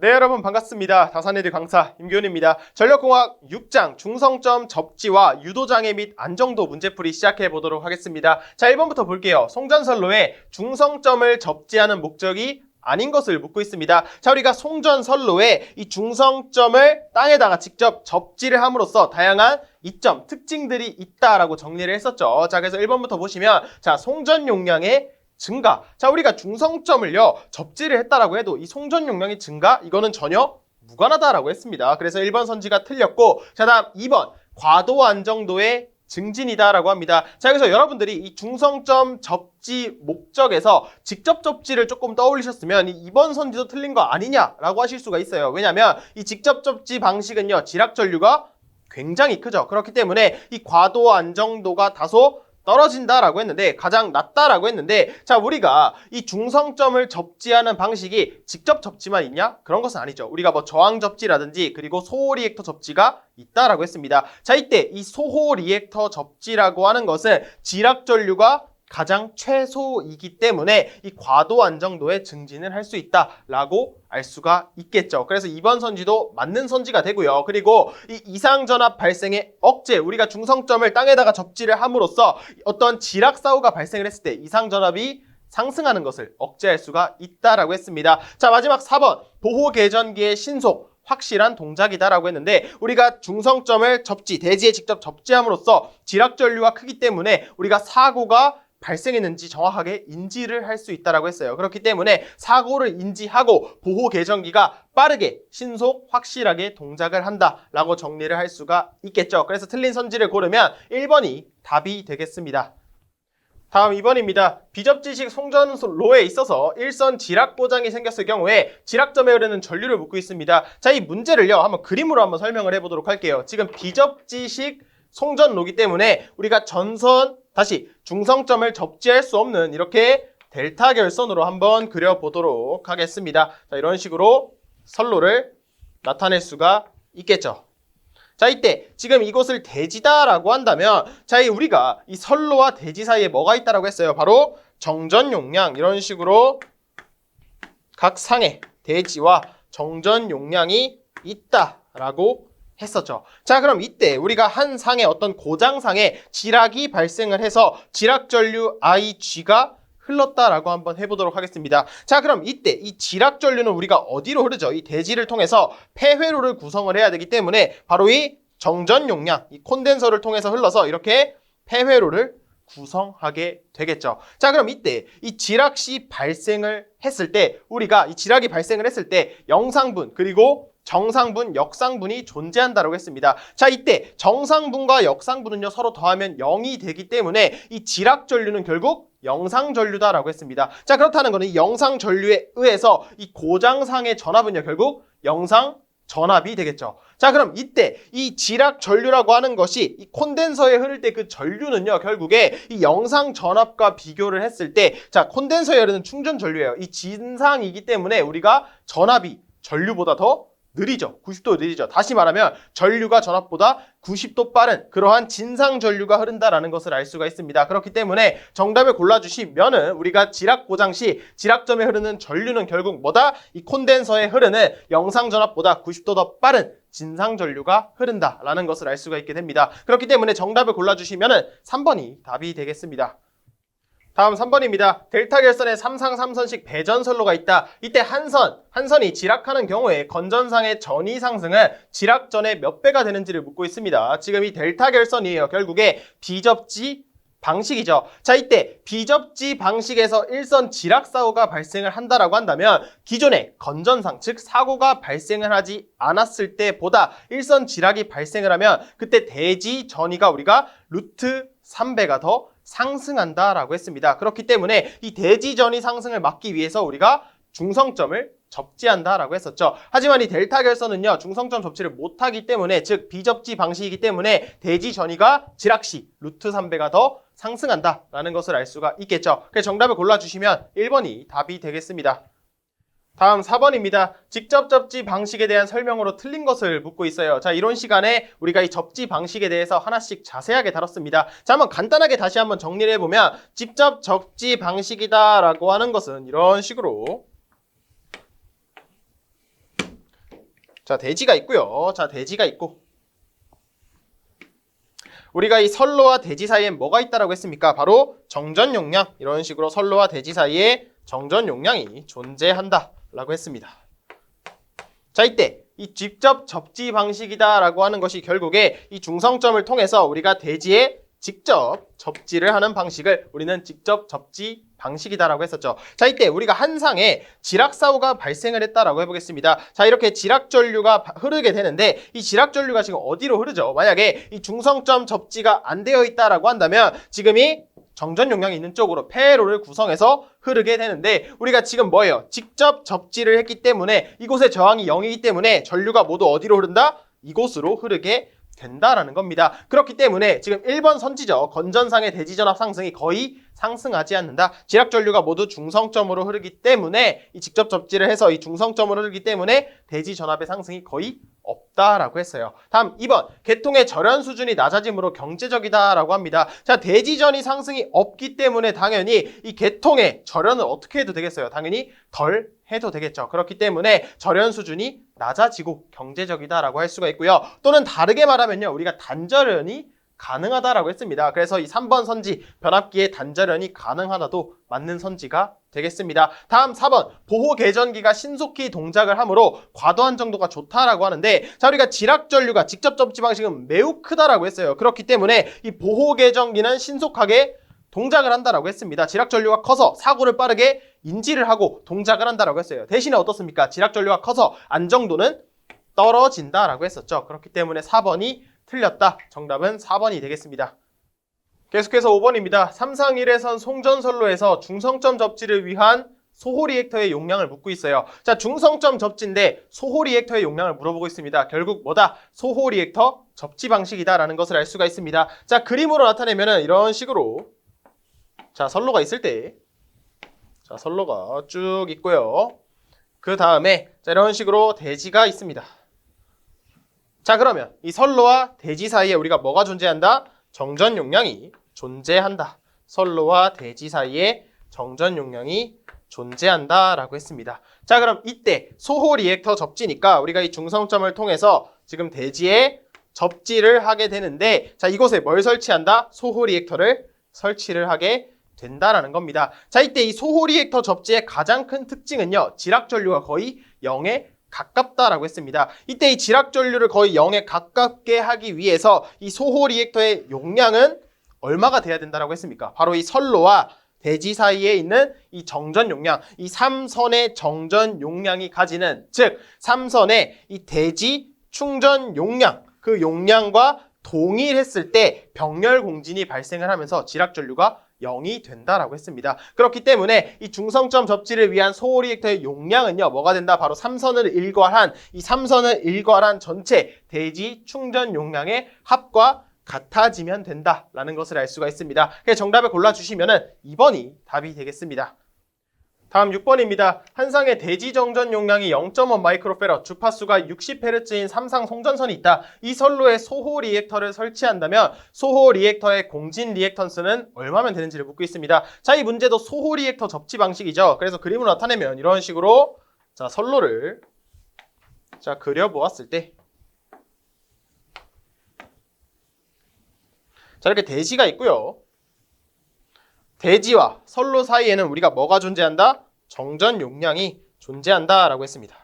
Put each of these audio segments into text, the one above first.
네, 여러분 반갑습니다. 다산애들 강사 임교훈입니다. 전력공학 6장 중성점 접지와 유도장애 및 안정도 문제풀이 시작해 보도록 하겠습니다. 자, 1번부터 볼게요. 송전선로에 중성점을 접지하는 목적이 아닌 것을 묻고 있습니다. 자, 우리가 송전선로에 이 중성점을 땅에다가 직접 접지를 함으로써 다양한 이점, 특징들이 있다라고 정리를 했었죠. 자, 그래서 1번부터 보시면 자, 송전 용량의 증가. 자, 우리가 중성점을요 접지를 했다라고 해도 이 송전 용량의 증가 이거는 전혀 무관하다라고 했습니다. 그래서 1번 선지가 틀렸고, 자, 다음 2번 과도 안정도의 증진이다라고 합니다. 자, 그래서 여러분들이 이 중성점 접지 목적에서 직접 접지를 조금 떠올리셨으면 이 2번 선지도 틀린 거 아니냐라고 하실 수가 있어요. 왜냐하면 이 직접 접지 방식은요 지락 전류가 굉장히 크죠. 그렇기 때문에 이 과도 안정도가 다소 떨어진다라고 했는데, 가장 낮다라고 했는데, 자, 우리가 이 중성점을 접지하는 방식이 직접 접지만 있냐? 그런 것은 아니죠. 우리가 뭐 저항 접지라든지 그리고 소호 리액터 접지가 있다라고 했습니다. 자, 이때 이 소호 리액터 접지라고 하는 것은 지락 전류가 가장 최소이기 때문에 이 과도 안정도의 증진을 할 수 있다라고 알 수가 있겠죠. 그래서 2번 선지도 맞는 선지가 되고요. 그리고 이 이상전압 발생의 억제, 우리가 중성점을 땅에다가 접지를 함으로써 어떤 지락 사고가 발생을 했을 때 이상전압이 상승하는 것을 억제할 수가 있다라고 했습니다. 자, 마지막 4번 보호 계전기의 신속 확실한 동작이다라고 했는데, 우리가 중성점을 접지, 대지에 직접 접지함으로써 지락 전류가 크기 때문에 우리가 사고가 발생했는지 정확하게 인지를 할 수 있다라고 했어요. 그렇기 때문에 사고를 인지하고 보호 계전기가 빠르게 신속 확실하게 동작을 한다라고 정리를 할 수가 있겠죠. 그래서 틀린 선지를 고르면 1번이 답이 되겠습니다. 다음 2번입니다. 비접지식 송전로에 있어서 일선 지락 고장이 생겼을 경우에 지락점에 흐르는 전류를 묻고 있습니다. 자, 이 문제를요 한번 그림으로 한번 설명을 해보도록 할게요. 지금 비접지식 송전로기 때문에 우리가 전선 다시 중성점을 접지할 수 없는 이렇게 델타 결선으로 한번 그려보도록 하겠습니다. 자, 이런 식으로 선로를 나타낼 수가 있겠죠. 자, 이때 지금 이곳을 대지다라고 한다면, 자, 우리가 이 선로와 대지 사이에 뭐가 있다라고 했어요? 바로 정전 용량, 이런 식으로 각 상에 대지와 정전 용량이 있다라고 했었죠. 자, 그럼 이때 우리가 한 상에 어떤 고장상에 지락이 발생을 해서 지락 전류 IG가 흘렀다라고 한번 해보도록 하겠습니다. 자, 그럼 이때 이 지락 전류는 우리가 어디로 흐르죠? 이 대지를 통해서 폐회로를 구성을 해야 되기 때문에 바로 이 정전 용량, 이 콘덴서를 통해서 흘러서 이렇게 폐회로를 구성하게 되겠죠. 자, 그럼 이때 이 지락시 발생을 했을 때, 우리가 이 지락이 발생을 했을 때 영상분 그리고 정상분, 역상분이 존재한다고 했습니다. 자, 이때 정상분과 역상분은요 서로 더하면 0이 되기 때문에 이 지락 전류는 결국 영상 전류다라고 했습니다. 자, 그렇다는 것은 이 영상 전류에 의해서 이 고장상의 전압은요 결국 영상 전압이 되겠죠. 자, 그럼 이때 이 지락 전류라고 하는 것이 이 콘덴서에 흐를 때 그 전류는요 결국에 이 영상 전압과 비교를 했을 때, 자, 콘덴서에 흐르는 충전 전류예요. 이 진상이기 때문에 우리가 전압이 전류보다 더 느리죠. 90도 느리죠. 다시 말하면 전류가 전압보다 90도 빠른 그러한 진상 전류가 흐른다라는 것을 알 수가 있습니다. 그렇기 때문에 정답을 골라주시면은 우리가 지락 고장 시 지락점에 흐르는 전류는 결국 뭐다? 이 콘덴서에 흐르는 영상 전압보다 90도 더 빠른 진상 전류가 흐른다라는 것을 알 수가 있게 됩니다. 그렇기 때문에 정답을 골라주시면은 3번이 답이 되겠습니다. 다음 3번입니다. 델타 결선에 3상 3선식 배전선로가 있다. 이때 한선이 지락하는 경우에 건전상의 전위 상승은 지락전의 몇 배가 되는지를 묻고 있습니다. 지금 이 델타 결선이에요. 결국에 비접지 방식이죠. 자, 이때 비접지 방식에서 일선 지락 사고가 발생을 한다라고 한다면 기존의 건전상, 즉 사고가 발생을 하지 않았을 때보다 일선 지락이 발생을 하면 그때 대지 전위가 우리가 루트 3배가 더 상승한다라고 했습니다. 그렇기 때문에 이 대지 전위 상승을 막기 위해서 우리가 중성점을 접지한다라고 했었죠. 하지만 이 델타 결선은요 중성점 접지를 못하기 때문에, 즉 비접지 방식이기 때문에 대지 전위가 지락시 루트 3배가 더 상승한다라는 것을 알 수가 있겠죠. 그래서 정답을 골라주시면 1번이 답이 되겠습니다. 다음 4번입니다. 직접 접지 방식에 대한 설명으로 틀린 것을 묻고 있어요. 자, 이런 시간에 우리가 이 접지 방식에 대해서 하나씩 자세하게 다뤘습니다. 자, 한번 간단하게 다시 한번 정리를 해보면, 직접 접지 방식이다라고 하는 것은 이런 식으로 자, 대지가 있고요. 자, 대지가 있고. 우리가 이 선로와 대지 사이엔 뭐가 있다라고 했습니까? 바로 정전 용량. 이런 식으로 선로와 대지 사이에 정전 용량이 존재한다라고 했습니다. 자, 이때 이 직접 접지 방식이다라고 하는 것이 결국에 이 중성점을 통해서 우리가 대지에 직접 접지를 하는 방식을 우리는 직접 접지 방식이다라고 했었죠. 자, 이때 우리가 한상에 지락사고가 발생을 했다라고 해보겠습니다. 자, 이렇게 지락전류가 흐르게 되는데 이 지락전류가 지금 어디로 흐르죠? 만약에 이 중성점 접지가 안 되어 있다라고 한다면 지금이 정전 용량이 있는 쪽으로 폐로를 구성해서 흐르게 되는데 우리가 지금 뭐예요? 직접 접지를 했기 때문에 이곳의 저항이 0이기 때문에 전류가 모두 어디로 흐른다? 이곳으로 흐르게 된다라는 겁니다. 그렇기 때문에 지금 1번 선지죠. 건전상의 대지전압 상승이 거의 상승하지 않는다. 지락전류가 모두 중성점으로 흐르기 때문에 이 직접 접지를 해서 이 중성점으로 흐르기 때문에 대지전압의 상승이 거의 없다라고 했어요. 다음 2번 계통의 절연 수준이 낮아짐으로 경제적이다라고 합니다. 자, 대지전이 상승이 없기 때문에 당연히 이 계통의 절연을 어떻게 해도 되겠어요? 당연히 덜 해도 되겠죠. 그렇기 때문에 절연 수준이 낮아지고 경제적이다라고 할 수가 있고요. 또는 다르게 말하면요. 우리가 단절연이 가능하다라고 했습니다. 그래서 이 3번 선지 변압기의 단절연이 가능하다도 맞는 선지가 되겠습니다. 다음 4번 보호 개전기가 신속히 동작을 하므로 과도한 정도가 좋다라고 하는데 자, 우리가 지락전류가 직접 접지 방식은 매우 크다라고 했어요. 그렇기 때문에 이 보호 개전기는 신속하게 동작을 한다라고 했습니다. 지락전류가 커서 사고를 빠르게 인지를 하고 동작을 한다라고 했어요. 대신에 어떻습니까? 지락전류가 커서 안정도는 떨어진다라고 했었죠. 그렇기 때문에 4번이 틀렸다. 정답은 4번이 되겠습니다. 계속해서 5번입니다. 3상일회선 송전선로에서 중성점 접지를 위한 소호 리액터의 용량을 묻고 있어요. 자, 중성점 접지인데 소호 리액터의 용량을 물어보고 있습니다. 결국 뭐다? 소호 리액터 접지 방식이다라는 것을 알 수가 있습니다. 자, 그림으로 나타내면은 이런 식으로 자, 선로가 있을 때 자, 선로가 쭉 있고요. 그 다음에 자, 이런 식으로 대지가 있습니다. 자, 그러면 이 선로와 대지 사이에 우리가 뭐가 존재한다? 정전 용량이 존재한다. 선로와 대지 사이에 정전 용량이 존재한다라고 했습니다. 자, 그럼 이때 소호 리액터 접지니까 우리가 이 중성점을 통해서 지금 대지에 접지를 하게 되는데 자, 이곳에 뭘 설치한다? 소호 리액터를 설치를 하게 된다라는 겁니다. 자, 이때 이 소호 리액터 접지의 가장 큰 특징은요. 지락전류가 거의 0에 가깝다라고 했습니다. 이때 이 지락전류를 거의 0에 가깝게 하기 위해서 이 소호 리액터의 용량은 얼마가 돼야 된다라고 했습니까? 바로 이 선로와 대지 사이에 있는 이 정전 용량, 이 3선의 정전 용량이 가지는 즉 3선의 이 대지 충전 용량, 그 용량과 동일했을 때 병렬 공진이 발생을 하면서 지락전류가 0이 된다라고 했습니다. 그렇기 때문에 이 중성점 접지를 위한 소호 리액터의 용량은요. 뭐가 된다? 바로 3선을 일괄한 이 3선을 일괄한 전체 대지 충전 용량의 합과 같아지면 된다라는 것을 알 수가 있습니다. 그래서 정답을 골라주시면 2번이 답이 되겠습니다. 다음 6번입니다. 한상의 대지 정전 용량이 0.5 마이크로페럿, 주파수가 60Hz인 3상 송전선이 있다. 이 선로에 소호 리액터를 설치한다면 소호 리액터의 공진 리액턴스는 얼마면 되는지를 묻고 있습니다. 자, 이 문제도 소호 리액터 접지 방식이죠. 그래서 그림으로 나타내면 이런 식으로 자, 선로를 자, 그려보았을 때 자, 이렇게 대지가 있고요. 대지와 선로 사이에는 우리가 뭐가 존재한다? 정전 용량이 존재한다라고 했습니다.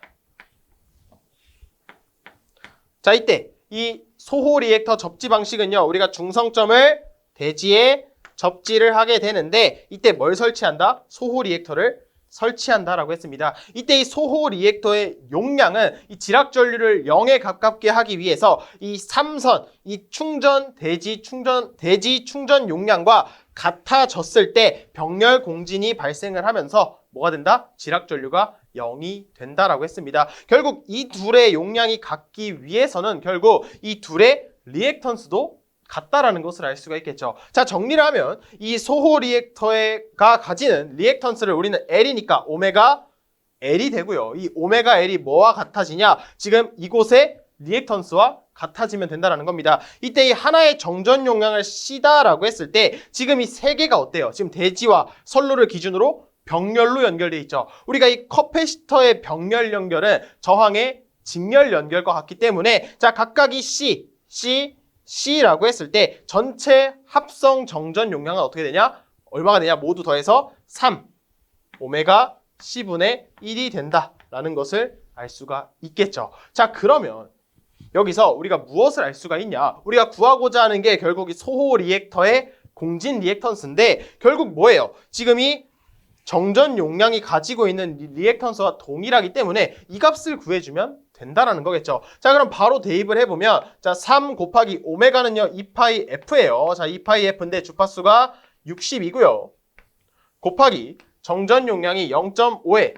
자, 이때 이 소호 리액터 접지 방식은요. 우리가 중성점을 대지에 접지를 하게 되는데 이때 뭘 설치한다? 소호 리액터를 설치한다라고 했습니다. 이때 이 소호 리액터의 용량은 이 지락전류를 0에 가깝게 하기 위해서 이 3선, 이 충전 대지 충전 용량과 같아졌을 때 병렬 공진이 발생을 하면서 뭐가 된다? 지락전류가 0이 된다라고 했습니다. 결국 이 둘의 용량이 같기 위해서는 결국 이 둘의 리액턴스도 같다라는 것을 알 수가 있겠죠. 자, 정리를 하면 이 소호 리액터가 가지는 리액턴스를 우리는 L이니까 오메가 L이 되고요. 이 오메가 L이 뭐와 같아지냐? 지금 이곳의 리액턴스와 같아지면 된다는 겁니다. 이때 이 하나의 정전 용량을 C다라고 했을 때 지금 이 세 개가 어때요? 지금 대지와 선로를 기준으로 병렬로 연결되어 있죠. 우리가 이 커패시터의 병렬 연결은 저항의 직렬 연결과 같기 때문에 자 각각이 C라고 했을 때 전체 합성 정전 용량은 어떻게 되냐? 얼마가 되냐? 모두 더해서 3 오메가 C분의 1이 된다라는 것을 알 수가 있겠죠. 자 그러면 여기서 우리가 무엇을 알 수가 있냐? 우리가 구하고자 하는 게 결국 이 소호 리액터의 공진 리액턴스인데 결국 뭐예요? 지금 이 정전 용량이 가지고 있는 리액턴스와 동일하기 때문에 이 값을 구해주면 된다라는 거겠죠. 자 그럼 바로 대입을 해보면 자 3 곱하기 오메가는요 2파이 F예요. 자 2파이 F인데 주파수가 60이고요. 곱하기 정전 용량이 0.5에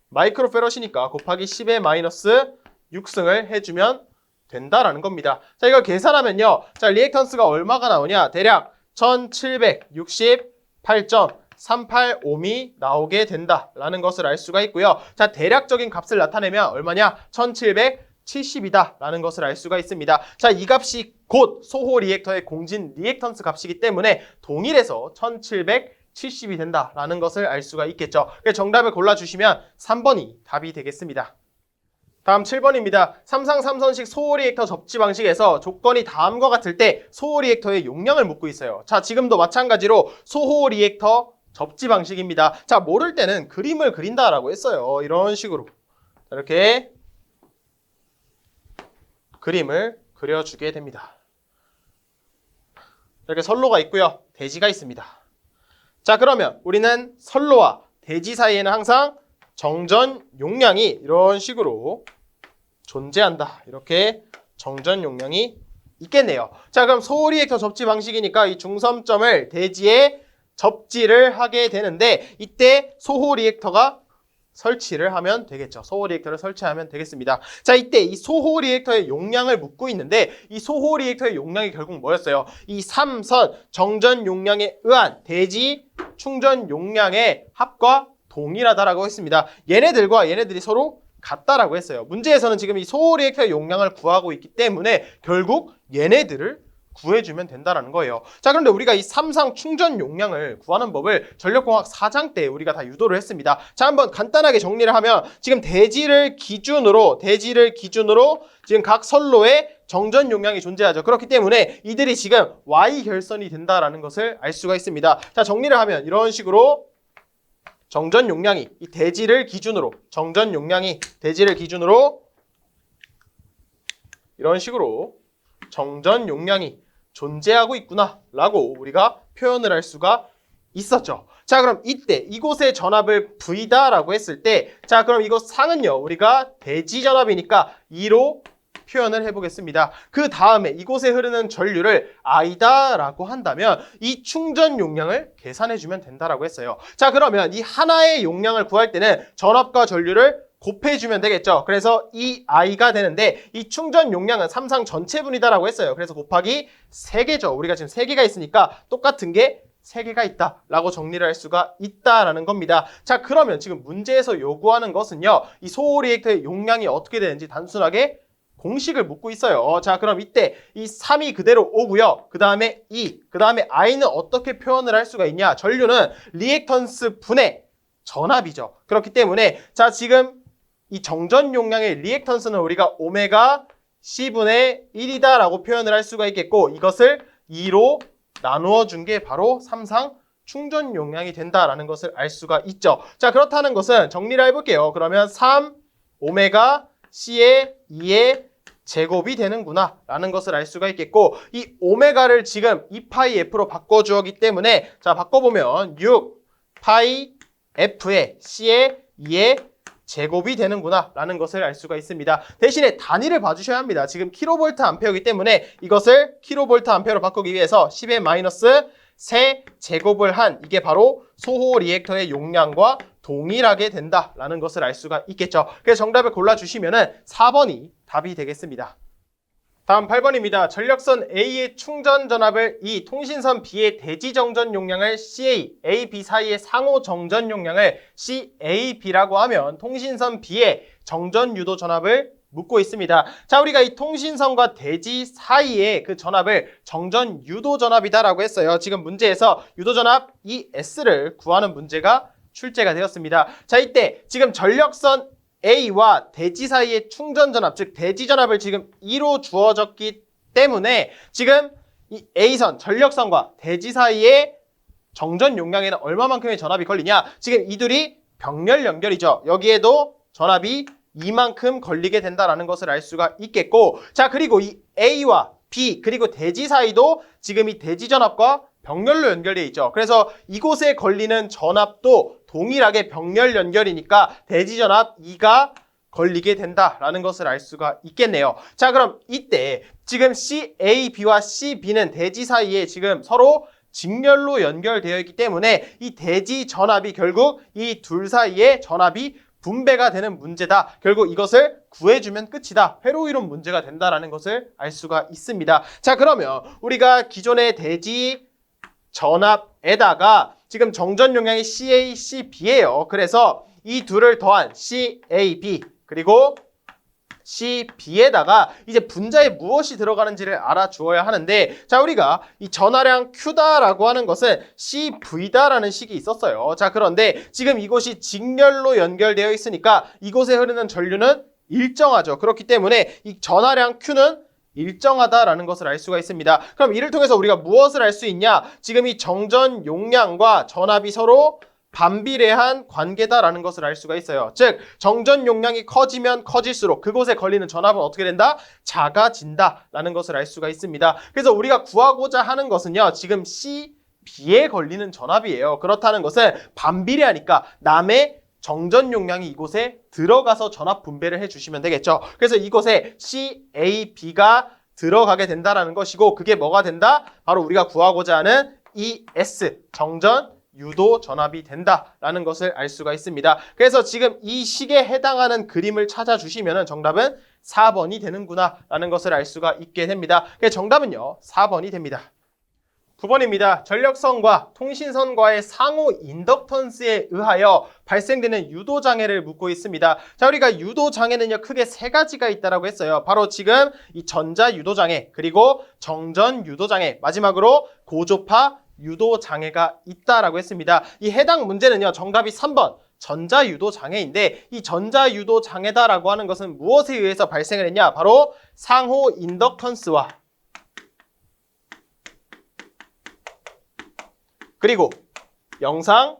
마이크로페럿이니까 곱하기 10의 마이너스 6승을 해주면 된다라는 겁니다. 자 이걸 계산하면요. 자 리액턴스가 얼마가 나오냐? 대략 1768.385이 나오게 된다라는 것을 알 수가 있고요. 자 대략적인 값을 나타내면 얼마냐? 1770이다 라는 것을 알 수가 있습니다. 자 이 값이 곧 소호 리액터의 공진 리액턴스 값이기 때문에 동일해서 1770이 된다라는 것을 알 수가 있겠죠. 그래서 정답을 골라주시면 3번이 답이 되겠습니다. 다음 7번입니다. 3상 3선식 소호 리액터 접지 방식에서 조건이 다음과 같을 때 소호 리액터의 용량을 묻고 있어요. 자, 지금도 마찬가지로 소호 리액터 접지 방식입니다. 자, 모를 때는 그림을 그린다라고 했어요. 이런 식으로. 이렇게 그림을 그려주게 됩니다. 이렇게 선로가 있고요. 대지가 있습니다. 자, 그러면 우리는 선로와 대지 사이에는 항상 정전 용량이 이런 식으로 존재한다. 이렇게 정전 용량이 있겠네요. 자, 그럼 소호 리액터 접지 방식이니까 이 중점점을 대지에 접지를 하게 되는데 이때 소호 리액터가 설치를 하면 되겠죠. 소호 리액터를 설치하면 되겠습니다. 자, 이때 이 소호 리액터의 용량을 묻고 있는데 이 소호 리액터의 용량이 결국 뭐였어요? 이 3선 정전 용량에 의한 대지 충전 용량의 합과 동일하다라고 했습니다. 얘네들과 얘네들이 서로 같다라고 했어요. 문제에서는 지금 이 소호 리액터의 용량을 구하고 있기 때문에 결국 얘네들을 구해주면 된다라는 거예요. 자, 그런데 우리가 이 3상 충전 용량을 구하는 법을 전력공학 4장 때 우리가 다 유도를 했습니다. 자, 한번 간단하게 정리를 하면 지금 대지를 기준으로 지금 각 선로에 정전 용량이 존재하죠. 그렇기 때문에 이들이 지금 Y 결선이 된다라는 것을 알 수가 있습니다. 자, 정리를 하면 이런 식으로 정전 용량이 이 대지를 기준으로 이런 식으로 정전 용량이 존재하고 있구나 라고 우리가 표현을 할 수가 있었죠. 자, 그럼 이때 이곳의 전압을 V다 라고 했을 때 자, 그럼 이곳 상은요 우리가 대지 전압이니까 2로 표현을 해보겠습니다. 그 다음에 이곳에 흐르는 전류를 I다 라고 한다면 이 충전 용량을 계산해주면 된다라고 했어요. 자, 그러면 이 하나의 용량을 구할 때는 전압과 전류를 곱해주면 되겠죠. 그래서 이 I가 되는데 이 충전 용량은 3상 전체분이다라고 했어요. 그래서 곱하기 3개죠. 우리가 지금 3개가 있으니까 똑같은 게 3개가 있다라고 정리를 할 수가 있다라는 겁니다. 자, 그러면 지금 문제에서 요구하는 것은요. 이 소호 리액터의 용량이 어떻게 되는지 단순하게 공식을 묻고 있어요. 자, 그럼 이때 이 3이 그대로 오고요. 그 다음에 2, 그 다음에 I는 어떻게 표현을 할 수가 있냐? 전류는 리액턴스 분의 전압이죠. 그렇기 때문에 자, 지금 이 정전 용량의 리액턴스는 우리가 오메가 C분의 1이다 라고 표현을 할 수가 있겠고 이것을 2로 나누어 준 게 바로 3상 충전 용량이 된다라는 것을 알 수가 있죠. 자, 그렇다는 것은 정리를 해볼게요. 그러면 3 오메가 C의 2의 제곱이 되는구나 라는 것을 알 수가 있겠고 이 오메가를 지금 2파이 F로 바꿔주었기 때문에 자, 바꿔보면 6 파이 F의 C의 2의 제곱이 되는구나 라는 것을 알 수가 있습니다. 대신에 단위를 봐주셔야 합니다. 지금 킬로볼트 암페어이기 때문에 이것을 킬로볼트 암페어로 바꾸기 위해서 10의 마이너스 3 제곱을 한 이게 바로 소호 리액터의 용량과 동일하게 된다라는 것을 알 수가 있겠죠. 그래서 정답을 골라주시면 4번이 답이 되겠습니다. 다음 8번입니다. 전력선 A의 충전 전압을 E, 통신선 B의 대지 정전 용량을 CA, A, B 사이의 상호 정전 용량을 CAB라고 하면 통신선 B의 정전 유도 전압을 묻고 있습니다. 자, 우리가 이 통신선과 대지 사이의 그 전압을 정전 유도 전압이다라고 했어요. 지금 문제에서 유도 전압 ES를 구하는 문제가 출제가 되었습니다. 자, 이때 지금 전력선 A와 대지 사이의 충전 전압, 즉 대지 전압을 지금 2로 주어졌기 때문에 지금 이 A선, 전력선과 대지 사이의 정전 용량에는 얼마만큼의 전압이 걸리냐? 지금 이 둘이 병렬 연결이죠. 여기에도 전압이 이만큼 걸리게 된다라는 것을 알 수가 있겠고, 자, 그리고 이 A와 B 그리고 대지 사이도 지금 이 대지 전압과 병렬로 연결되어 있죠. 그래서 이곳에 걸리는 전압도 동일하게 병렬 연결이니까 대지 전압 2가 걸리게 된다라는 것을 알 수가 있겠네요. 자, 그럼 이때 지금 CAB와 CB는 대지 사이에 지금 서로 직렬로 연결되어 있기 때문에 이 대지 전압이 결국 이 둘 사이에 전압이 분배가 되는 문제다. 결국 이것을 구해주면 끝이다. 회로이론 문제가 된다라는 것을 알 수가 있습니다. 자, 그러면 우리가 기존의 대지 전압에다가 지금 정전 용량이 CA, CB예요. 그래서 이 둘을 더한 CAB 그리고 CB에다가 이제 분자에 무엇이 들어가는지를 알아주어야 하는데, 자, 우리가 이 전하량 Q다라고 하는 것은 CV다라는 식이 있었어요. 자, 그런데 지금 이곳이 직렬로 연결되어 있으니까 이곳에 흐르는 전류는 일정하죠. 그렇기 때문에 이 전하량 Q는 일정하다라는 것을 알 수가 있습니다. 그럼 이를 통해서 우리가 무엇을 알 수 있냐? 지금 이 정전 용량과 전압이 서로 반비례한 관계다라는 것을 알 수가 있어요. 즉 정전 용량이 커지면 커질수록 그곳에 걸리는 전압은 어떻게 된다? 작아진다라는 것을 알 수가 있습니다. 그래서 우리가 구하고자 하는 것은요, 지금 CB에 걸리는 전압이에요. 그렇다는 것은 반비례하니까 남의 정전 용량이 이곳에 들어가서 전압 분배를 해주시면 되겠죠. 그래서 이곳에 CAB가 들어가게 된다라는 것이고, 그게 뭐가 된다? 바로 우리가 구하고자 하는 ES 정전 유도 전압이 된다라는 것을 알 수가 있습니다. 그래서 지금 이 식에 해당하는 그림을 찾아주시면 정답은 4번이 되는구나 라는 것을 알 수가 있게 됩니다. 그래서 정답은요 4번이 됩니다. 9번입니다. 전력선과 통신선과의 상호 인덕턴스에 의하여 발생되는 유도장애를 묻고 있습니다. 자, 우리가 유도장애는요 크게 세 가지가 있다라고 했어요. 바로 지금 이 전자유도장애, 그리고 정전유도장애, 마지막으로 고조파 유도장애가 있다라고 했습니다. 이 해당 문제는요 정답이 3번 전자유도장애인데, 이 전자유도장애다라고 하는 것은 무엇에 의해서 발생을 했냐? 바로 상호 인덕턴스와 그리고 영상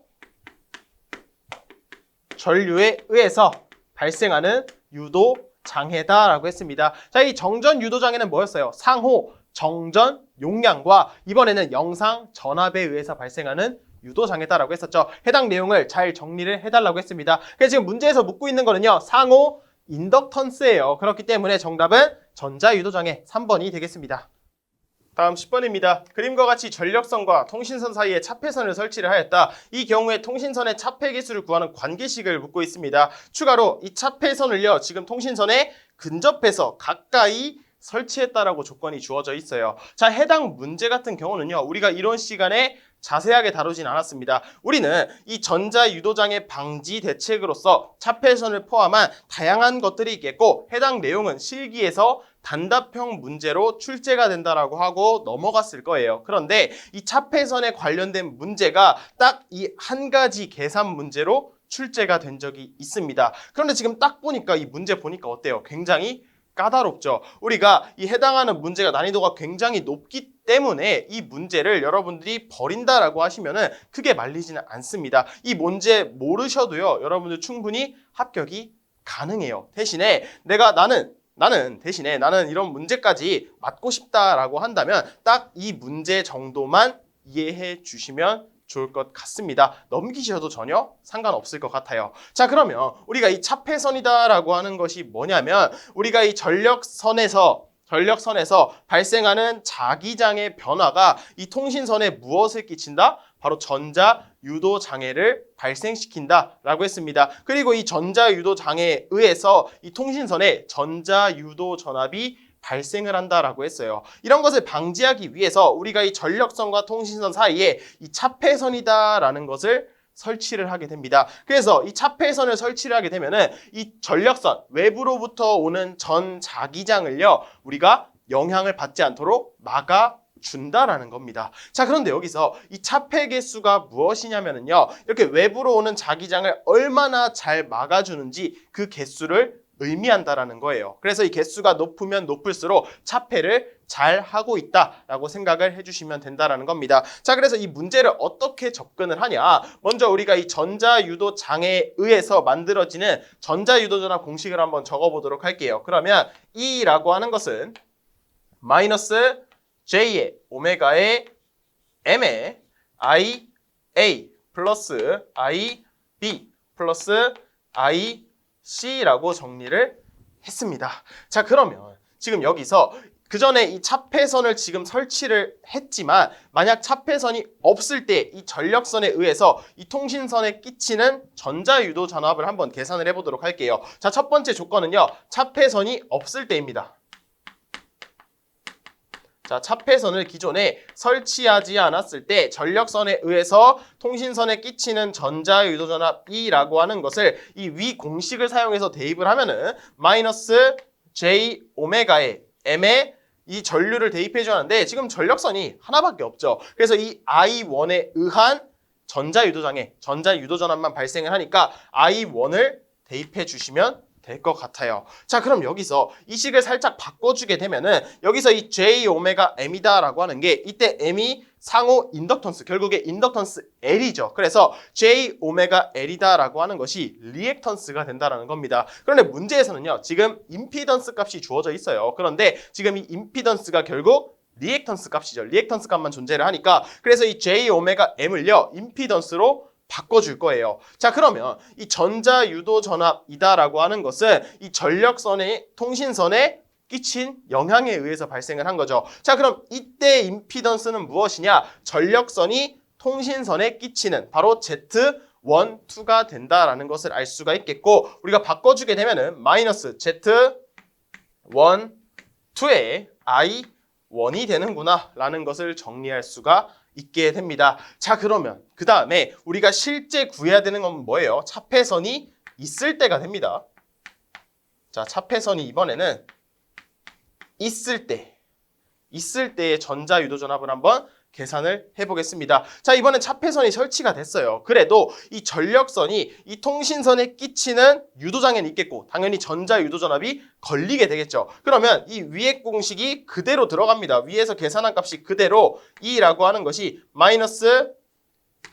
전류에 의해서 발생하는 유도장애다라고 했습니다. 자, 이 정전 유도장애는 뭐였어요? 상호 정전 용량과 이번에는 영상 전압에 의해서 발생하는 유도장애다라고 했었죠. 해당 내용을 잘 정리를 해달라고 했습니다. 그래서 지금 문제에서 묻고 있는 거는요 상호 인덕턴스예요. 그렇기 때문에 정답은 전자유도장애 3번이 되겠습니다. 다음 10번입니다. 그림과 같이 전력선과 통신선 사이에 차폐선을 설치를 하였다. 이 경우에 통신선의 차폐 개수를 구하는 관계식을 묻고 있습니다. 추가로 이 차폐선을요 지금 통신선에 근접해서 가까이 설치했다라고 조건이 주어져 있어요. 자, 해당 문제 같은 경우는요 우리가 이론 시간에 자세하게 다루진 않았습니다. 우리는 이 전자유도장애 방지 대책으로서 차폐선을 포함한 다양한 것들이 있겠고, 해당 내용은 실기에서 단답형 문제로 출제가 된다라고 하고 넘어갔을 거예요. 그런데 이 차폐선에 관련된 문제가 딱 이 한 가지 계산 문제로 출제가 된 적이 있습니다. 그런데 지금 딱 보니까 이 문제 보니까 어때요? 굉장히 까다롭죠. 우리가 이 해당하는 문제가 난이도가 굉장히 높기 때문에 이 문제를 여러분들이 버린다라고 하시면은 크게 말리지는 않습니다. 이 문제 모르셔도요 여러분들 충분히 합격이 가능해요. 대신에 나는 이런 문제까지 맞고 싶다라고 한다면 딱 이 문제 정도만 이해해 주시면 좋을 것 같습니다. 넘기셔도 전혀 상관없을 것 같아요. 자, 그러면 우리가 이 차폐선이다라고 하는 것이 뭐냐면, 우리가 이 전력선에서 발생하는 자기장의 변화가 이 통신선에 무엇을 끼친다? 바로 전자유도장애를 발생시킨다라고 했습니다. 그리고 이 전자유도장애에 의해서 이 통신선에 전자유도전압이 발생을 한다라고 했어요. 이런 것을 방지하기 위해서 우리가 이 전력선과 통신선 사이에 이 차폐선이다라는 것을 설치를 하게 됩니다. 그래서 이 차폐선을 설치를 하게 되면은 이 전력선 외부로부터 오는 전 자기장을요 우리가 영향을 받지 않도록 막아 준다라는 겁니다. 자, 그런데 여기서 이 차폐 개수가 무엇이냐면요. 이렇게 외부로 오는 자기장을 얼마나 잘 막아주는지 그 개수를 의미한다라는 거예요. 그래서 이 개수가 높으면 높을수록 차폐를 잘 하고 있다라고 생각을 해주시면 된다라는 겁니다. 자, 그래서 이 문제를 어떻게 접근을 하냐? 먼저 우리가 이 전자유도 장애에 의해서 만들어지는 전자유도 전압 공식을 한번 적어보도록 할게요. 그러면 E라고 하는 것은 마이너스 J의 오메가의 M의 IA 플러스 IB 플러스 IC라고 정리를 했습니다. 자, 그러면 지금 여기서 그 전에 이 차폐선을 지금 설치를 했지만 만약 차폐선이 없을 때 이 전력선에 의해서 이 통신선에 끼치는 전자유도 전압을 한번 계산을 해보도록 할게요. 자, 첫 번째 조건은요. 차폐선이 없을 때입니다. 자, 차폐선을 기존에 설치하지 않았을 때 전력선에 의해서 통신선에 끼치는 전자유도 전압 E라고 하는 것을 이 위 공식을 사용해서 대입을 하면은 마이너스 J 오메가의 M의 이 전류를 대입해 주는데 지금 전력선이 하나밖에 없죠. 그래서 이 I1에 의한 전자유도장애, 전자유도 전압만 발생을 하니까 I1을 대입해 주시면 될 것 같아요. 자, 그럼 여기서 이 식을 살짝 바꿔주게 되면은 여기서 이 J 오메가 M이다라고 하는 게 이때 M이 상호 인덕턴스, 결국에 인덕턴스 L이죠. 그래서 J 오메가 L이다라고 하는 것이 리액턴스가 된다라는 겁니다. 그런데 문제에서는요, 지금 임피던스 값이 주어져 있어요. 그런데 지금 이 임피던스가 결국 리액턴스 값이죠. 리액턴스 값만 존재를 하니까 그래서 이 J 오메가 M을요, 임피던스로 바꿔줄 거예요. 자, 그러면 이 전자유도 전압이다라고 하는 것은 이 전력선의 통신선에 끼친 영향에 의해서 발생을 한 거죠. 자, 그럼 이때 임피던스는 무엇이냐? 전력선이 통신선에 끼치는 바로 Z1, 2가 된다라는 것을 알 수가 있겠고 우리가 바꿔주게 되면은 마이너스 Z1, 2에 I1이 되는구나 라는 것을 정리할 수가 있게 됩니다. 자, 그러면 그 다음에 우리가 실제 구해야 되는 건 뭐예요? 차폐선이 있을 때가 됩니다. 자, 차폐선이 이번에는 있을 때의 전자유도 전압을 한번 계산을 해보겠습니다. 자, 이번엔 차폐선이 설치가 됐어요. 그래도 이 전력선이 이 통신선에 끼치는 유도장애는 있겠고 당연히 전자유도 전압이 걸리게 되겠죠. 그러면 이 위의 공식이 그대로 들어갑니다. 위에서 계산한 값이 그대로 E라고 하는 것이 마이너스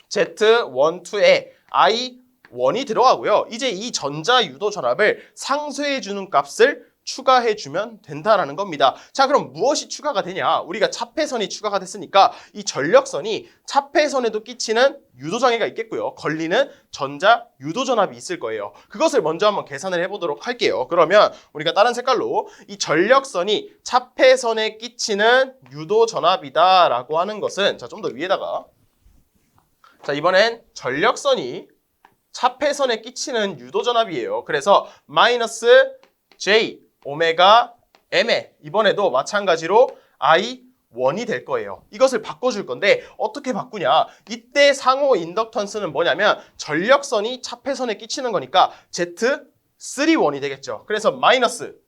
Z1, 2에 I1이 들어가고요. 이제 이 전자유도 전압을 상쇄해주는 값을 추가해주면 된다라는 겁니다. 자, 그럼 무엇이 추가가 되냐? 우리가 차폐선이 추가가 됐으니까 이 전력선이 차폐선에도 끼치는 유도장애가 있겠고요. 걸리는 전자유도전압이 있을 거예요. 그것을 먼저 한번 계산을 해보도록 할게요. 그러면 우리가 다른 색깔로 이 전력선이 차폐선에 끼치는 유도전압이다라고 하는 것은 자, 좀 더 위에다가 자, 이번엔 전력선이 차폐선에 끼치는 유도전압이에요. 그래서 마이너스 J 오메가 M에 이번에도 마찬가지로 I1이 될 거예요. 이것을 바꿔줄 건데 어떻게 바꾸냐? 이때 상호 인덕턴스는 뭐냐면 전력선이 차폐선에 끼치는 거니까 Z31이 되겠죠. 그래서 마이너스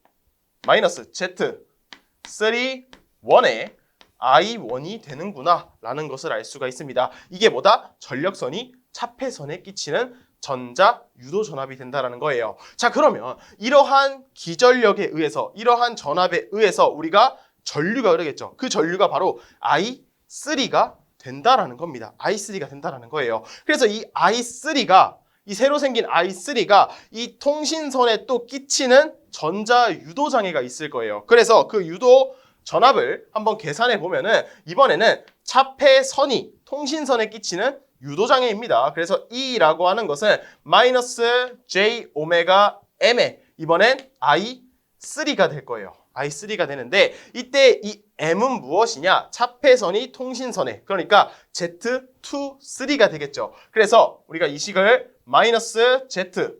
Z31에 I1이 되는구나 라는 것을 알 수가 있습니다. 이게 뭐다? 전력선이 차폐선에 끼치는 전자 유도 전압이 된다라는 거예요. 자, 그러면 이러한 기전력에 의해서 이러한 전압에 의해서 우리가 전류가 흐르겠죠. 그 전류가 바로 I3가 된다라는 겁니다. I3가 된다라는 거예요. 그래서 이 I3가 이 새로 생긴 I3가 이 통신선에 또 끼치는 전자 유도 장애가 있을 거예요. 그래서 그 유도 전압을 한번 계산해 보면은 이번에는 차폐선이 통신선에 끼치는 유도장애입니다. 그래서 E라고 하는 것은 마이너스 J 오메가 M에 이번엔 I3가 될 거예요. I3가 되는데 이때 이 M은 무엇이냐? 차폐선이 통신선에 그러니까 Z2, 3가 되겠죠. 그래서 우리가 이 식을 마이너스 Z2,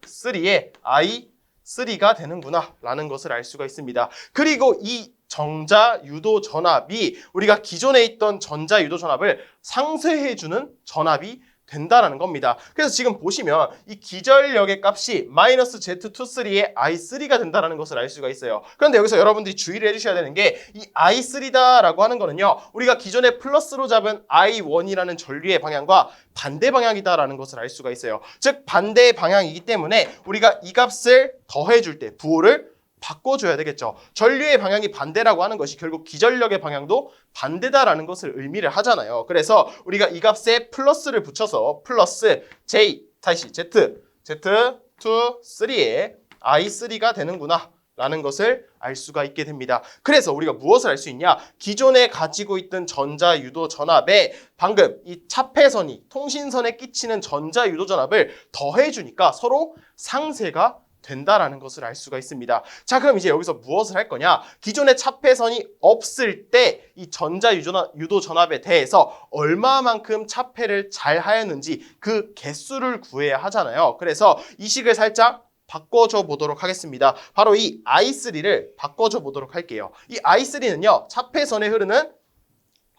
3에 I3가 되는구나 라는 것을 알 수가 있습니다. 그리고 이 전자유도 전압이 우리가 기존에 있던 전자유도 전압을 상쇄해주는 전압이 된다라는 겁니다. 그래서 지금 보시면 이 기전력의 값이 마이너스 Z23의 I3가 된다는 것을 알 수가 있어요. 그런데 여기서 여러분들이 주의를 해주셔야 되는 게 이 I3다라고 하는 거는요. 우리가 기존에 플러스로 잡은 I1이라는 전류의 방향과 반대 방향이다라는 것을 알 수가 있어요. 즉 반대 방향이기 때문에 우리가 이 값을 더해줄 때 부호를 바꿔줘야 되겠죠. 전류의 방향이 반대라고 하는 것이 결국 기전력의 방향도 반대다라는 것을 의미를 하잖아요. 그래서 우리가 이 값에 플러스를 붙여서 플러스 J, 다시 Z, Z23의 I3가 되는구나 라는 것을 알 수가 있게 됩니다. 그래서 우리가 무엇을 알 수 있냐? 기존에 가지고 있던 전자 유도 전압에 방금 이 차폐선이 통신선에 끼치는 전자 유도 전압을 더해주니까 서로 상쇄가 된다라는 것을 알 수가 있습니다. 자, 그럼 이제 여기서 무엇을 할 거냐? 기존의 차폐선이 없을 때 이 전자 유도 전압에 대해서 얼마만큼 차폐를 잘 하였는지 그 개수를 구해야 하잖아요. 그래서 이 식을 살짝 바꿔줘 보도록 하겠습니다. 바로 이 I3를 바꿔줘 보도록 할게요. 이 I3는요, 차폐선에 흐르는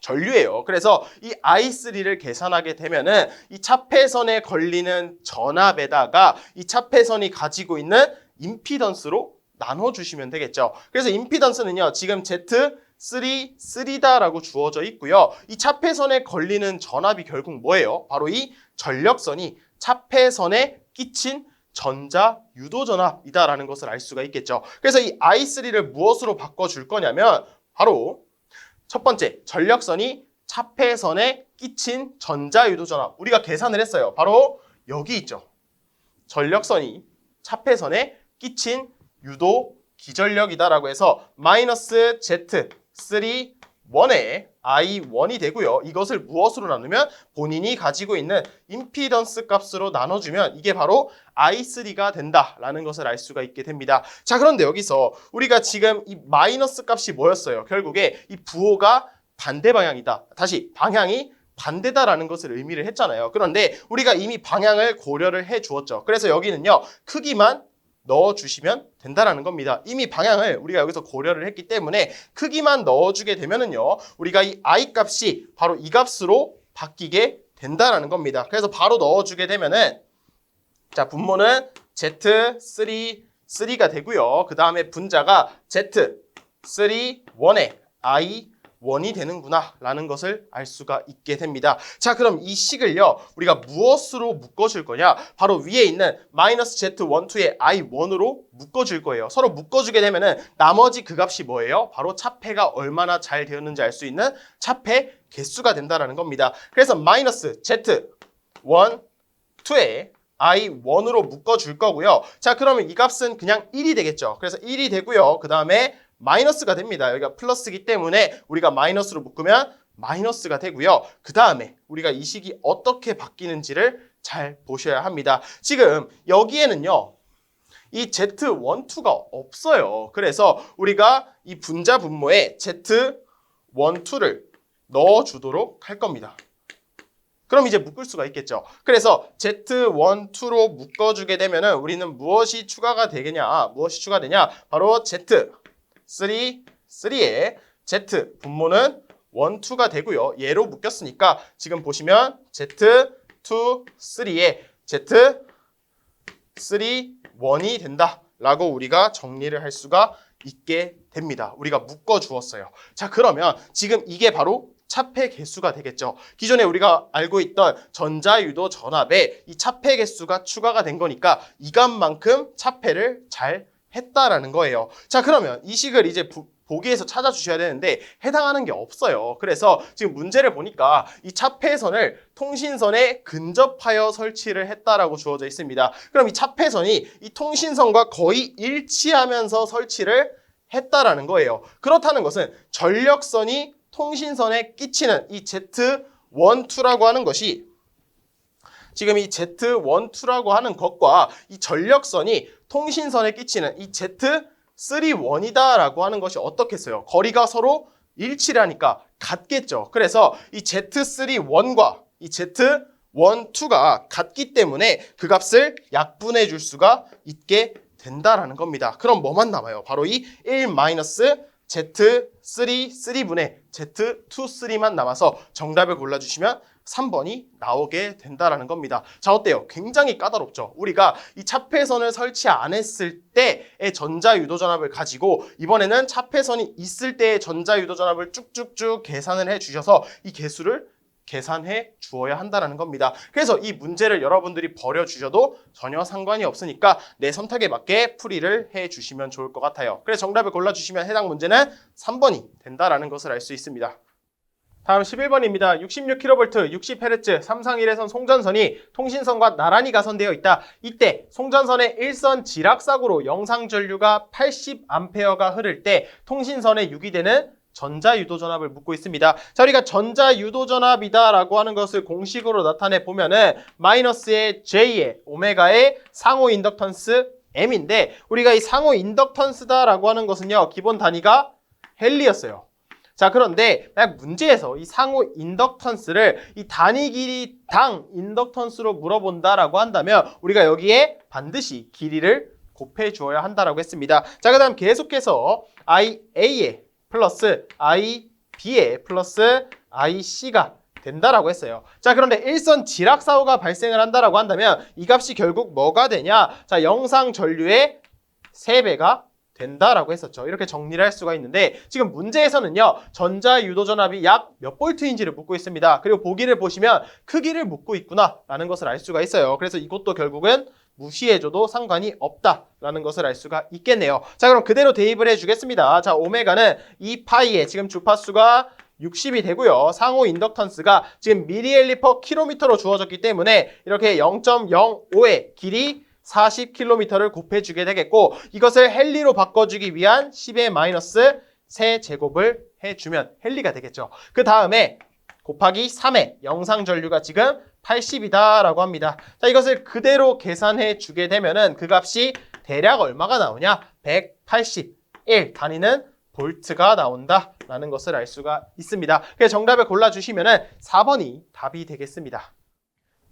전류예요. 그래서 이 I3를 계산하게 되면은 이 차폐선에 걸리는 전압에다가 이 차폐선이 가지고 있는 임피던스로 나눠주시면 되겠죠. 그래서 임피던스는요, 지금 Z33다라고 주어져 있고요. 이 차폐선에 걸리는 전압이 결국 뭐예요? 바로 이 전력선이 차폐선에 끼친 전자 유도 전압이다라는 것을 알 수가 있겠죠. 그래서 이 I3를 무엇으로 바꿔줄 거냐면 바로 첫 번째, 전력선이 차폐선에 끼친 전자 유도 전압. 우리가 계산을 했어요. 바로 여기 있죠. 전력선이 차폐선에 끼친 유도 기전력이다라고 해서 마이너스 Z31에 I1이 되고요. 이것을 무엇으로 나누면 본인이 가지고 있는 임피던스 값으로 나눠주면 이게 바로 I3가 된다라는 것을 알 수가 있게 됩니다. 자, 그런데 여기서 우리가 지금 이 마이너스 값이 뭐였어요? 결국에 이 부호가 반대 방향이다. 다시 방향이 반대다라는 것을 의미를 했잖아요. 그런데 우리가 이미 방향을 고려를 해 주었죠. 그래서 여기는요, 크기만 넣어주시면 된다라는 겁니다. 이미 방향을 우리가 여기서 고려를 했기 때문에 크기만 넣어주게 되면은요, 우리가 이 I 값이 바로 이 값으로 바뀌게 된다라는 겁니다. 그래서 바로 넣어주게 되면은 자, 분모는 Z33가 되고요. 그 다음에 분자가 Z31에 I1이 되는구나 라는 것을 알 수가 있게 됩니다. 자, 그럼 이 식을요, 우리가 무엇으로 묶어줄 거냐? 바로 위에 있는 마이너스 Z12의 I1으로 묶어줄 거예요. 서로 묶어주게 되면은 나머지 그 값이 뭐예요? 바로 차폐가 얼마나 잘 되었는지 알 수 있는 차폐 개수가 된다라는 겁니다. 그래서 마이너스 Z12의 I1으로 묶어줄 거고요. 자, 그러면 이 값은 그냥 1이 되겠죠. 그래서 1이 되고요. 그 다음에 마이너스가 됩니다. 여기가 플러스이기 때문에 우리가 마이너스로 묶으면 마이너스가 되고요. 그 다음에 우리가 이 식이 어떻게 바뀌는지를 잘 보셔야 합니다. 지금 여기에는요, 이 Z12가 없어요. 그래서 우리가 이 분자 분모에 Z12를 넣어주도록 할 겁니다. 그럼 이제 묶을 수가 있겠죠. 그래서 Z12로 묶어주게 되면은 우리는 무엇이 추가가 되겠냐? 무엇이 추가되냐? 바로 Z33에 Z 분모는 1, 2가 되고요. 얘로 묶였으니까 지금 보시면 Z23에 Z31이 된다라고 우리가 정리를 할 수가 있게 됩니다. 우리가 묶어주었어요. 자, 그러면 지금 이게 바로 차폐 개수가 되겠죠. 기존에 우리가 알고 있던 전자유도 전압에 이 차폐 개수가 추가가 된 거니까 이 값만큼 차폐를 잘 했다라는 거예요. 자, 그러면 이 식을 이제 보기에서 찾아주셔야 되는데 해당하는 게 없어요. 그래서 지금 문제를 보니까 이 차폐선을 통신선에 근접하여 설치를 했다라고 주어져 있습니다. 그럼 이 차폐선이 이 통신선과 거의 일치하면서 설치를 했다라는 거예요. 그렇다는 것은 전력선이 통신선에 끼치는 이 Z12라고 하는 것이 지금 이 Z12라고 하는 것과 이 전력선이 통신선에 끼치는 이 Z31이다라고 하는 것이 어떻겠어요? 거리가 서로 일치를 하니까 같겠죠. 그래서 이 Z31과 이 Z12가 같기 때문에 그 값을 약분해 줄 수가 있게 된다라는 겁니다. 그럼 뭐만 남아요? 바로 이 1-Z33분의 Z23만 남아서 정답을 골라주시면 3번이 나오게 된다라는 겁니다. 자, 어때요? 굉장히 까다롭죠? 우리가 이 차폐선을 설치 안 했을 때의 전자유도전압을 가지고 이번에는 차폐선이 있을 때의 전자유도전압을 쭉쭉쭉 계산을 해주셔서 이 개수를 계산해 주어야 한다는 겁니다. 그래서 이 문제를 여러분들이 버려주셔도 전혀 상관이 없으니까 내 선택에 맞게 풀이를 해주시면 좋을 것 같아요. 그래서 정답을 골라주시면 해당 문제는 3번이 된다라는 것을 알 수 있습니다. 다음 11번입니다. 66kV, 60Hz, 삼상 1회선 송전선이 통신선과 나란히 가선되어 있다. 이때 송전선의 일선 지락사고로 영상전류가 80A가 흐를 때 통신선에 유기되는 전자유도전압을 묻고 있습니다. 자, 우리가 전자유도전압이다 라고 하는 것을 공식으로 나타내 보면은 마이너스의 J의 오메가의 상호 인덕턴스 M인데 우리가 이 상호 인덕턴스다 라고 하는 것은요, 기본 단위가 헨리였어요. 자, 그런데 만약 문제에서 이 상호 인덕턴스를 이 단위 길이 당 인덕턴스로 물어본다라고 한다면 우리가 여기에 반드시 길이를 곱해 주어야 한다라고 했습니다. 자, 그다음 계속해서 IA에 플러스 IB에 플러스 IC가 된다라고 했어요. 자, 그런데 일선 지락사고가 발생을 한다라고 한다면 이 값이 결국 뭐가 되냐? 자, 영상 전류의 3배가 된다라고 했었죠. 이렇게 정리를 할 수가 있는데 지금 문제에서는요, 전자유도전압이 약 몇 볼트인지를 묻고 있습니다. 그리고 보기를 보시면 크기를 묻고 있구나라는 것을 알 수가 있어요. 그래서 이것도 결국은 무시해줘도 상관이 없다라는 것을 알 수가 있겠네요. 자, 그럼 그대로 대입을 해주겠습니다. 자, 오메가는 2파이에 지금 주파수가 60이 되고요. 상호 인덕턴스가 지금 미리엘리 퍼 킬로미터로 주어졌기 때문에 이렇게 0.05의 길이 40km를 곱해주게 되겠고 이것을 헨리로 바꿔주기 위한 10의 마이너스 세제곱을 해주면 헨리가 되겠죠. 그 다음에 곱하기 3의 영상 전류가 지금 80이다 라고 합니다. 자, 이것을 그대로 계산해 주게 되면은 그 값이 대략 얼마가 나오냐? 181 단위는 볼트가 나온다 라는 것을 알 수가 있습니다. 그래서 정답을 골라주시면은 4번이 답이 되겠습니다.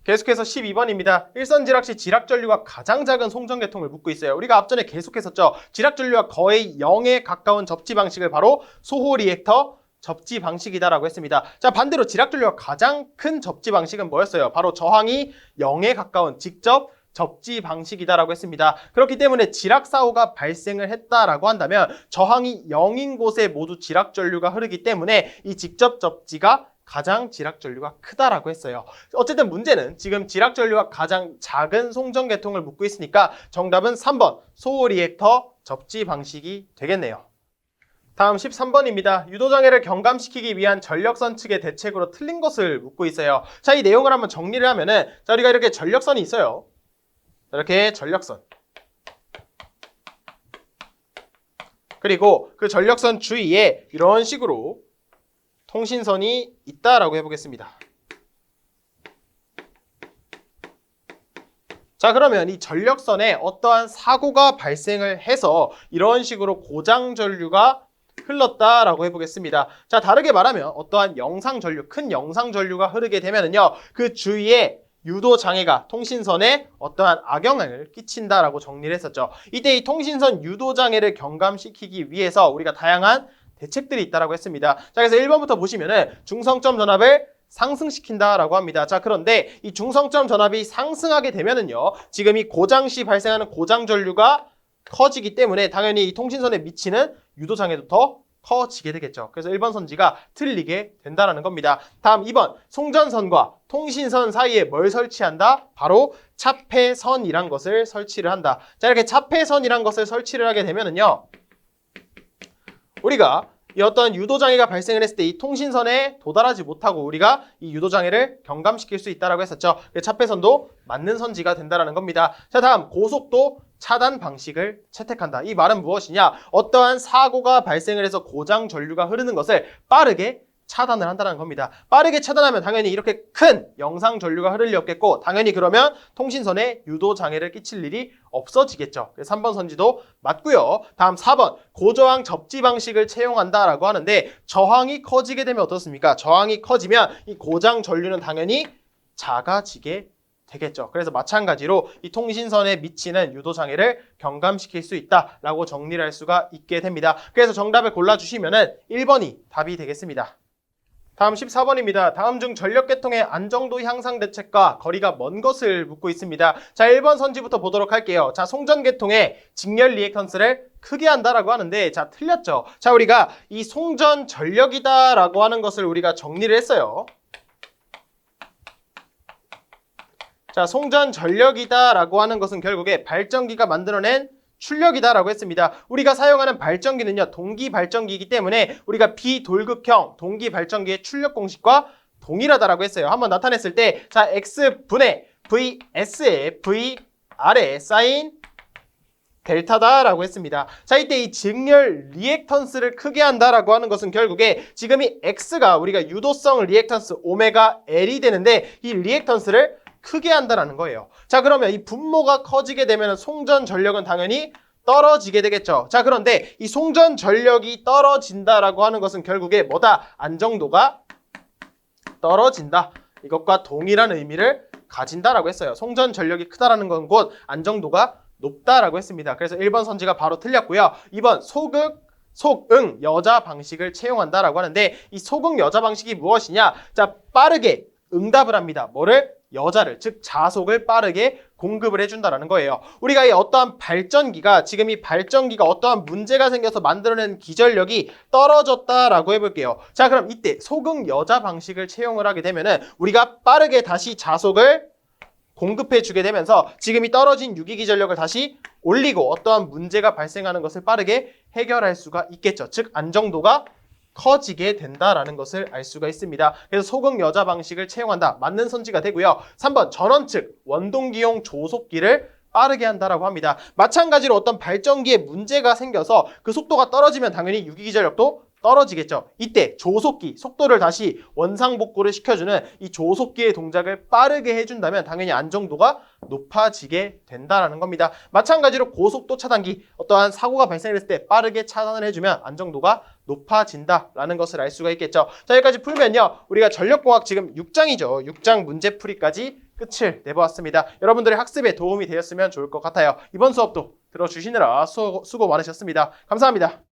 계속해서 12번입니다. 일선지락 시 지락전류가 가장 작은 송전계통을 묻고 있어요. 우리가 앞전에 계속했었죠. 지락전류가 거의 0에 가까운 접지 방식을 바로 소호 리액터 접지 방식이다라고 했습니다. 자, 반대로 지락전류가 가장 큰 접지 방식은 뭐였어요? 바로 저항이 0에 가까운 직접 접지 방식이다라고 했습니다. 그렇기 때문에 지락사고가 발생을 했다라고 한다면 저항이 0인 곳에 모두 지락전류가 흐르기 때문에 이 직접 접지가 가장 지락전류가 크다라고 했어요. 어쨌든 문제는 지금 지락전류가 가장 작은 송전계통을 묻고 있으니까 정답은 3번 소호 리액터 접지 방식이 되겠네요. 다음 13번입니다. 유도장애를 경감시키기 위한 전력선 측의 대책으로 틀린 것을 묻고 있어요. 자, 이 내용을 한번 정리를 하면은 자, 우리가 이렇게 전력선이 있어요. 이렇게 전력선. 그리고 그 전력선 주위에 이런 식으로 통신선이 있다라고 해보겠습니다. 자, 그러면 이 전력선에 어떠한 사고가 발생을 해서 이런 식으로 고장 전류가 흘렀다라고 해보겠습니다. 자, 다르게 말하면 어떠한 영상 전류, 큰 영상 전류가 흐르게 되면은요, 그 주위에 유도 장애가 통신선에 어떠한 악영향을 끼친다라고 정리를 했었죠. 이때 이 통신선 유도 장애를 경감시키기 위해서 우리가 다양한 대책들이 있다라고 했습니다. 자, 그래서 1번부터 보시면은 중성점 전압을 상승시킨다라고 합니다. 자, 그런데 이 중성점 전압이 상승하게 되면은요, 지금 이 고장 시 발생하는 고장 전류가 커지기 때문에 당연히 이 통신선에 미치는 유도 장애도 더 커지게 되겠죠. 그래서 1번 선지가 틀리게 된다라는 겁니다. 다음 2번 송전선과 통신선 사이에 뭘 설치한다? 바로 차폐선이란 것을 설치를 한다. 자, 이렇게 차폐선이란 것을 설치를 하게 되면은요, 우리가 이 어떤 유도장애가 발생을 했을 때 이 통신선에 도달하지 못하고 우리가 이 유도장애를 경감시킬 수 있다고 했었죠. 차폐선도 맞는 선지가 된다는 겁니다. 자, 다음 고속도 차단 방식을 채택한다. 이 말은 무엇이냐? 어떠한 사고가 발생을 해서 고장 전류가 흐르는 것을 빠르게 차단을 한다는 겁니다. 빠르게 차단하면 당연히 이렇게 큰 영상 전류가 흐를 리 없겠고 당연히 그러면 통신선에 유도 장애를 끼칠 일이 없어지겠죠. 그래서 3번 선지도 맞고요. 다음 4번 고저항 접지 방식을 채용한다라고 하는데 저항이 커지게 되면 어떻습니까? 저항이 커지면 이 고장 전류는 당연히 작아지게 되겠죠. 그래서 마찬가지로 이 통신선에 미치는 유도 장애를 경감시킬 수 있다라고 정리를 할 수가 있게 됩니다. 그래서 정답을 골라주시면은 1번이 답이 되겠습니다. 다음 14번입니다. 다음 중 전력계통의 안정도 향상 대책과 거리가 먼 것을 묻고 있습니다. 자, 1번 선지부터 보도록 할게요. 자, 송전계통의 직렬 리액턴스를 크게 한다라고 하는데, 자, 틀렸죠. 자, 우리가 이 송전 전력이다라고 하는 것을 우리가 정리를 했어요. 자, 송전 전력이다라고 하는 것은 결국에 발전기가 만들어낸 출력이다라고 했습니다. 우리가 사용하는 발전기는요, 동기 발전기이기 때문에 우리가 비돌극형 동기 발전기의 출력 공식과 동일하다라고 했어요. 한번 나타냈을 때, 자, X분의 VS의 VR에 사인 델타다라고 했습니다. 자, 이때 이 직렬 리액턴스를 크게 한다라고 하는 것은 결국에 지금 이 X가 우리가 유도성 리액턴스 오메가 L이 되는데, 이 리액턴스를 크게 한다라는 거예요. 자, 그러면 이 분모가 커지게 되면 송전 전력은 당연히 떨어지게 되겠죠. 자, 그런데 이 송전 전력이 떨어진다라고 하는 것은 결국에 뭐다? 안정도가 떨어진다. 이것과 동일한 의미를 가진다라고 했어요. 송전 전력이 크다라는 건 곧 안정도가 높다라고 했습니다. 그래서 1번 선지가 바로 틀렸고요. 2번 속응 여자 방식을 채용한다라고 하는데, 이 속응 여자 방식이 무엇이냐? 자, 빠르게 응답을 합니다. 뭐를? 여자를, 즉 자속을 빠르게 공급을 해준다라는 거예요. 우리가 이 어떠한 발전기가, 지금 이 발전기가 어떠한 문제가 생겨서 만들어낸 기전력이 떨어졌다라고 해볼게요. 자, 그럼 이때 속응 여자 방식을 채용을 하게 되면은 우리가 빠르게 다시 자속을 공급해 주게 되면서 지금 이 떨어진 유기기전력을 다시 올리고 어떠한 문제가 발생하는 것을 빠르게 해결할 수가 있겠죠. 즉 안정도가 커지게 된다라는 것을 알 수가 있습니다. 그래서 속응 여자 방식을 채용한다. 맞는 선지가 되고요. 3번 전원 측 원동기용 조속기를 빠르게 한다라고 합니다. 마찬가지로 어떤 발전기에 문제가 생겨서 그 속도가 떨어지면 당연히 유기기전력도 떨어지겠죠. 이때 조속기, 속도를 다시 원상복구를 시켜주는 이 조속기의 동작을 빠르게 해준다면 당연히 안정도가 높아지게 된다라는 겁니다. 마찬가지로 고속도 차단기, 어떠한 사고가 발생했을 때 빠르게 차단을 해주면 안정도가 높아진다라는 것을 알 수가 있겠죠. 자, 여기까지 풀면요, 우리가 전력공학 지금 6장이죠. 6장 문제풀이까지 끝을 내보았습니다. 여러분들의 학습에 도움이 되었으면 좋을 것 같아요. 이번 수업도 들어주시느라 수고 많으셨습니다. 감사합니다.